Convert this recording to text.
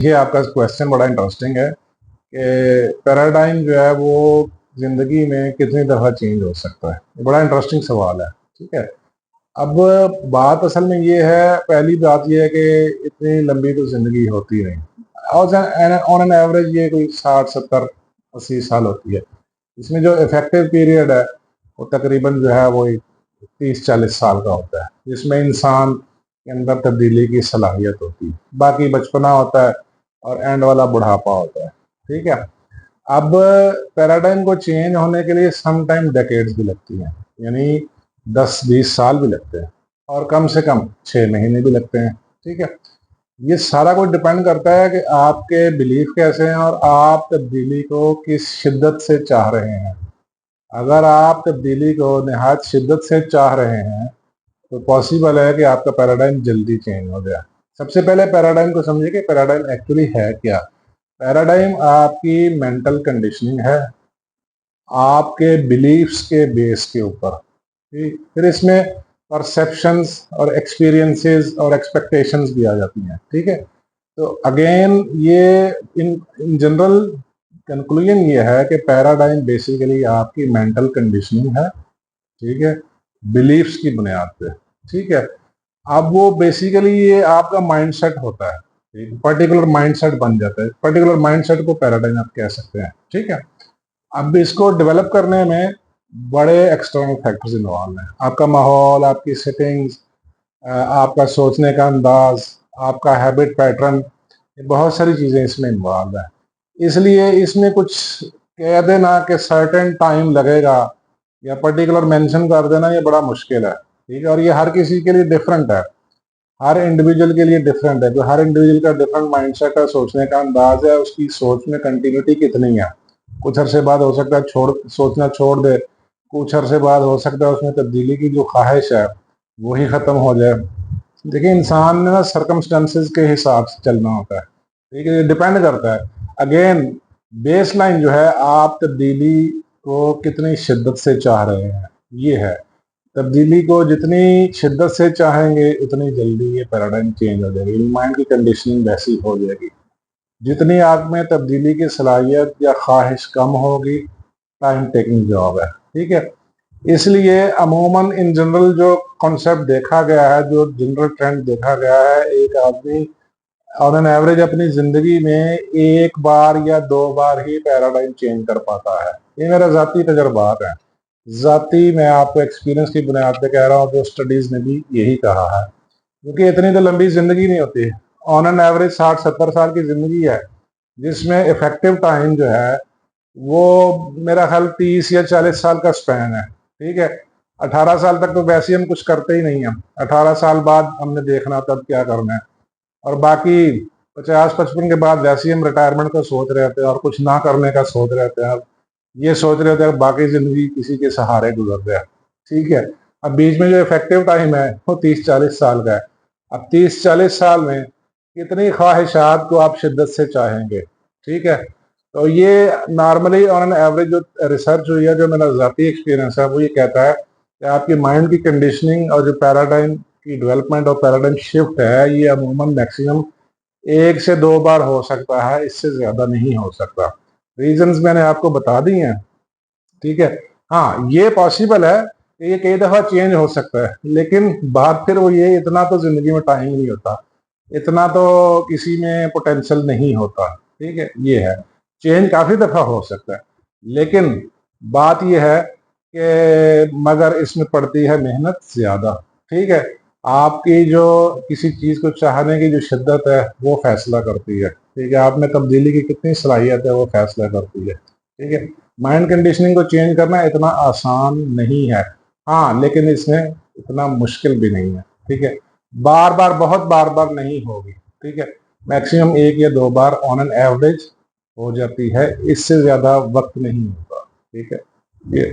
ये आपका क्वेश्चन बड़ा इंटरेस्टिंग है कि पैराडाइम जो है वो जिंदगी में कितनी दफ़ा चेंज हो सकता है। ये बड़ा इंटरेस्टिंग सवाल है। ठीक है, अब बात असल में ये है, पहली बात ये है कि इतनी लंबी तो जिंदगी होती नहीं। ऑन एन एवरेज ये कोई 60 70 80 साल होती है। इसमें जो इफेक्टिव पीरियड है वो तकरीबन जो है वो 30 40 साल का होता है, जिसमें इंसान के अंदर तब्दीली की सलाहियत होती है। बाकी बचपना होता है और एंड वाला बुढ़ापा होता है। ठीक है, अब पैराडाइम को चेंज होने के लिए सम टाइम डेकेड्स भी लगती हैं, यानी 10 20 साल भी लगते हैं और कम से कम 6 महीने भी लगते हैं। ठीक है, ये सारा कुछ डिपेंड करता है कि आपके बिलीफ कैसे हैं और आप तब्दीली को किस शिद्दत से चाह रहे हैं। अगर आप तब्दीली को निहायत शिद्दत से चाह रहे हैं तो पॉसिबल है कि आपका पैराडाइम जल्दी चेंज हो जाए। सबसे पहले पैराडाइम को समझिए कि पैराडाइम एक्चुअली है क्या। पैराडाइम आपकी मेंटल कंडीशनिंग है, आपके बिलीफ्स के बेस के ऊपर। फिर इसमें परसेप्शंस और एक्सपीरियंसेस और एक्सपेक्टेशंस भी आ जाती हैं। ठीक है, तो अगेन ये इन जनरल कंक्लूजन ये है कि पैराडाइम बेसिकली आपकी मेंटल कंडीशनिंग है। ठीक है, बिलीफ्स की बुनियाद पे। ठीक है, अब वो बेसिकली ये आपका माइंडसेट होता है, एक पर्टिकुलर माइंडसेट बन जाता है। पर्टिकुलर माइंडसेट को पैराडाइम आप कह सकते हैं। ठीक है, अब इसको डेवलप करने में बड़े एक्सटर्नल फैक्टर्स इन्वॉल्व हैं। आपका माहौल, आपकी सेटिंग्स, आपका सोचने का अंदाज, आपका हैबिट पैटर्न, बहुत सारी चीज़ें इसमें इन्वॉल्व है। इसलिए इसमें कुछ कह देना कि सर्टेन टाइम लगेगा या पर्टिकुलर मेंशन कर देना ये बड़ा मुश्किल है। ठीक है, और ये हर किसी के लिए डिफरेंट है, हर इंडिविजुअल के लिए डिफरेंट है। जो हर इंडिविजुअल का डिफरेंट माइंडसेट है, सोचने का अंदाज है, उसकी सोच में कंटिन्यूटी कितनी है। कुछ अरसे बाद हो सकता है सोचना छोड़ दे, कुछ अरसे बाद हो सकता है उसमें तब्दीली की जो ख्वाहिश है वही ख़त्म हो जाए। देखिए, इंसान ने ना सर्कमस्टेंसेस के हिसाब से चलना होता है। ठीक है, ये डिपेंड करता है। अगेन बेस लाइन जो है, आप तब्दीली को कितनी शिद्दत से चाह रहे हैं, ये है। तब्दीली को जितनी शिद्दत से चाहेंगे उतनी जल्दी ये पैराडाइम चेंज हो जाएगी, माइंड की कंडीशनिंग वैसी हो जाएगी। जितनी आप में तब्दीली की सलाहियत या ख्वाहिश कम होगी, टाइम टेकिंग जॉब है। ठीक है, इसलिए अमूमन इन जनरल जो कॉन्सेप्ट देखा गया है, जो जनरल ट्रेंड देखा गया है, एक आदमी ऑन एन एवरेज अपनी जिंदगी में 1 बार या 2 बार ही पैराडाइम चेंज कर पाता है। ये मेरा जाती तजर्बात है, जाती मैं आपको एक्सपीरियंस की बुनियाद पे कह रहा हूँ, जो स्टडीज ने भी यही कहा है। क्योंकि इतनी तो लंबी जिंदगी नहीं होती। ऑन एन एवरेज 60 70 साल की जिंदगी है, जिसमें इफेक्टिव टाइम जो है वो मेरा ख्याल 30 या 40 साल का स्पैन है। ठीक है, 18 साल तक तो वैसे ही हम कुछ करते ही नहीं हैं। 18 साल बाद हमने देखना तब क्या करना है, और बाकी 50 55 के बाद वैसे ही हम रिटायरमेंट का सोच रहे थे और कुछ ना करने का सोच रहे थे। अब ये सोच रहे थे बाकी जिंदगी किसी के सहारे गुजर जाए। ठीक है, अब बीच में जो इफेक्टिव टाइम है वो 30 40 साल का है। अब 30 40 साल में कितनी ख्वाहिशात को आप शिद्दत से चाहेंगे। ठीक है, तो ये नॉर्मली ऑन एन एवरेज जो रिसर्च हुई है, जो मेरा ज़ाती एक्सपीरियंस है, वो ये कहता है कि आपकी माइंड की कंडीशनिंग और जो पैराडाइम की डेवलपमेंट और पैराडाइम शिफ्ट है, ये अमूमन मैक्सिमम 1 से 2 बार हो सकता है, इससे ज़्यादा नहीं हो सकता। रीजंस मैंने आपको बता दी हैं। ठीक है, हाँ ये पॉसिबल है कि ये कई दफ़ा चेंज हो सकता है, लेकिन बात फिर वो ये, इतना तो ज़िंदगी में टाइम नहीं होता, इतना तो किसी में पोटेंशियल नहीं होता। ठीक है, ये है, चेंज काफ़ी दफ़ा हो सकता है, लेकिन बात ये है कि मगर इसमें पड़ती है मेहनत ज़्यादा। ठीक है, आपकी जो किसी चीज़ को चाहने की जो शिद्दत है वो फैसला करती है। ठीक है, आप में तब्दीली की कितनी सलाहियत है वो फैसला करती है। ठीक है, माइंड कंडीशनिंग को चेंज करना इतना आसान नहीं है, हाँ, लेकिन इसमें इतना मुश्किल भी नहीं है। ठीक है, बार बार, बहुत बार बार नहीं होगी। ठीक है, मैक्सिमम 1 या 2 बार ऑन एन एवरेज हो जाती है, इससे ज़्यादा वक्त नहीं होता। ठीक है, ये